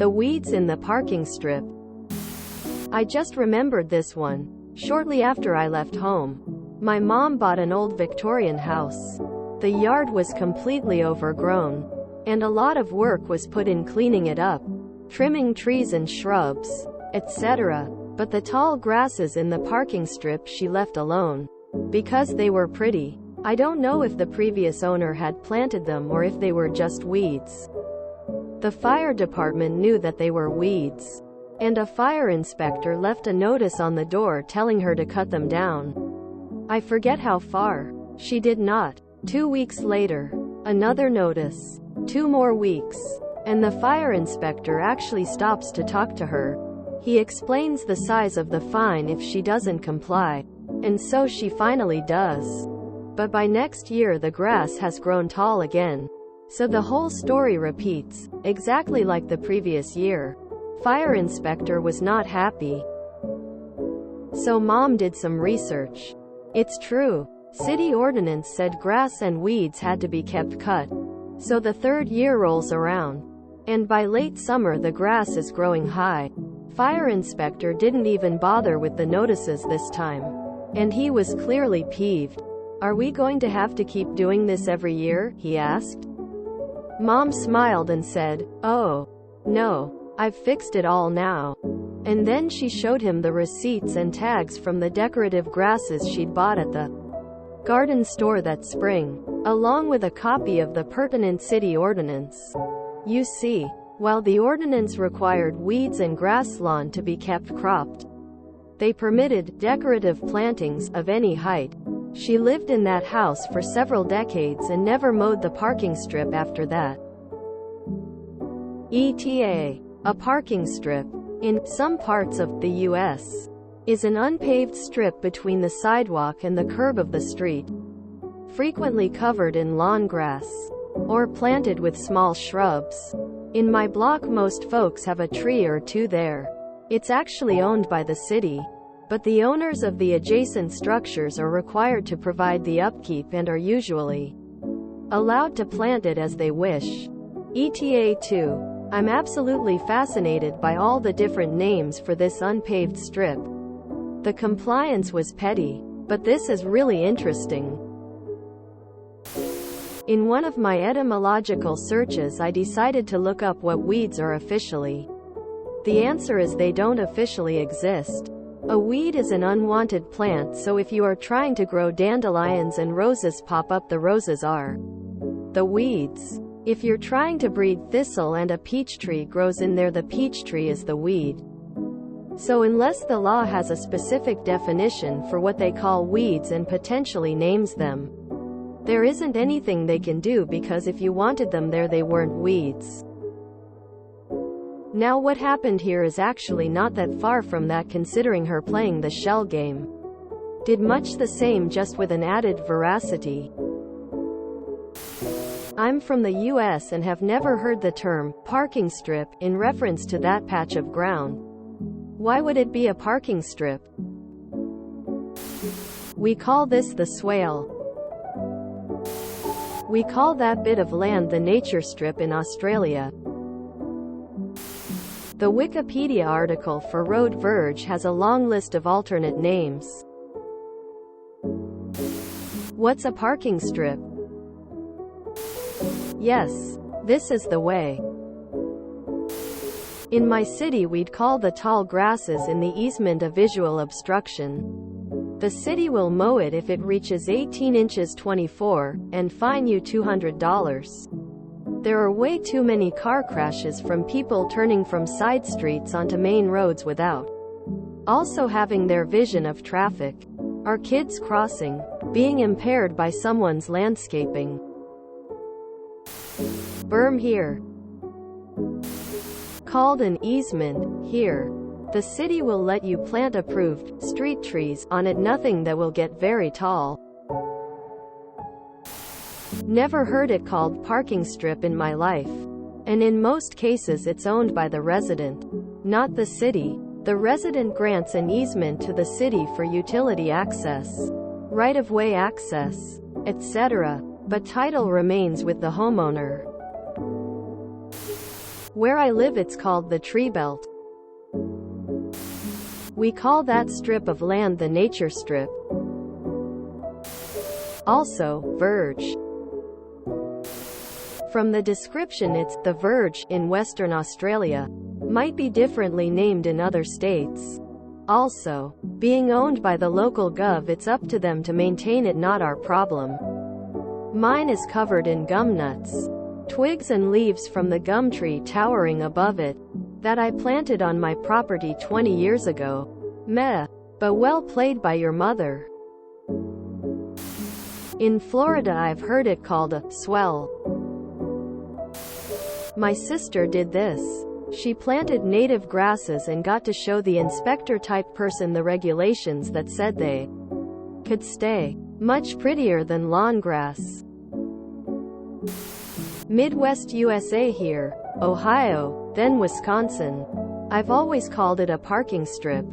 The weeds in the parking strip. I just remembered this one. Shortly after I left home, my mom bought an old Victorian house. The yard was completely overgrown, and a lot of work was put in cleaning it up, trimming trees and shrubs, etc. But the tall grasses in the parking strip she left alone, because they were pretty. I don't know if the previous owner had planted them or if they were just weeds. The fire department knew that they were weeds, and a fire inspector left a notice on the door telling her to cut them down. I forget how far. She did not. 2 weeks later, another notice. 2 more weeks, and the fire inspector actually stops to talk to her. He explains the size of the fine if she doesn't comply, and so she finally does. But by next year the grass has grown tall again. So the whole story repeats, exactly like the previous year. Fire inspector was not happy. So mom did some research. It's true. City ordinance said grass and weeds had to be kept cut. So the 3rd year rolls around, and by late summer the grass is growing high. Fire inspector didn't even bother with the notices this time, and he was clearly peeved. Are we going to have to keep doing this every year? He asked. Mom smiled and said, "Oh, no. I've fixed it all now." And then she showed him the receipts and tags from the decorative grasses she'd bought at the garden store that spring, along with a copy of the pertinent city ordinance. You see, while the ordinance required weeds and grass lawn to be kept cropped, they permitted decorative plantings of any height. She lived in that house for several decades and never mowed the parking strip after that. ETA. A parking strip, in some parts of the U.S., is an unpaved strip between the sidewalk and the curb of the street, frequently covered in lawn grass, or planted with small shrubs. In my block most folks have a tree or two there. It's actually owned by the city, but the owners of the adjacent structures are required to provide the upkeep and are usually allowed to plant it as they wish. ETA 2. I'm absolutely fascinated by all the different names for this unpaved strip. The compliance was petty, but this is really interesting. In one of my etymological searches I decided to look up what weeds are officially. The answer is they don't officially exist. A weed is an unwanted plant, so if you are trying to grow dandelions and roses pop up, the roses are the weeds. If you're trying to breed thistle and a peach tree grows in there, the peach tree is the weed. So unless the law has a specific definition for what they call weeds and potentially names them, there isn't anything they can do, because if you wanted them there, they weren't weeds. Now what happened here is actually not that far from that, considering her playing the shell game did much the same, just with an added veracity. I'm from the US and have never heard the term parking strip in reference to that patch of ground. Why would it be a parking strip? We call this the swale. We call that bit of land the nature strip in Australia. The Wikipedia article for Road Verge has a long list of alternate names. What's a parking strip? Yes, this is the way. In my city we'd call the tall grasses in the easement a visual obstruction. The city will mow it if it reaches 18 inches 24, and fine you $200. There are way too many car crashes from people turning from side streets onto main roads without also having their vision of traffic. Are kids crossing? Being impaired by someone's landscaping. Berm here. Called an easement here. The city will let you plant approved street trees on it, nothing that will get very tall. Never heard it called parking strip in my life. And in most cases it's owned by the resident, not the city. The resident grants an easement to the city for utility access, right-of-way access, etc. But title remains with the homeowner. Where I live it's called the tree belt. We call that strip of land the nature strip. Also, verge. From the description it's the verge in Western Australia. Might be differently named in other states. Also, being owned by the local gov, it's up to them to maintain it, not our problem. Mine is covered in gum nuts. Twigs and leaves from the gum tree towering above it, that I planted on my property 20 years ago. Meh. But well played by your mother. In Florida I've heard it called a swell. My sister did this. She planted native grasses and got to show the inspector-type person the regulations that said they could stay. Much prettier than lawn grass. Midwest USA here, Ohio, then Wisconsin. I've always called it a parking strip.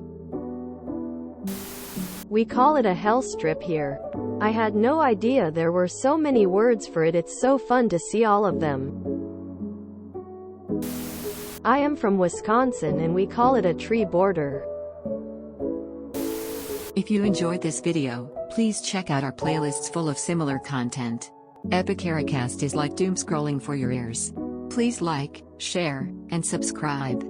We call it a hell strip here. I had no idea there were so many words for it. It's so fun to see all of them. I am from Wisconsin and we call it a tree border. If you enjoyed this video, please check out our playlists full of similar content. Epicaricast is like doom scrolling for your ears. Please like, share, and subscribe.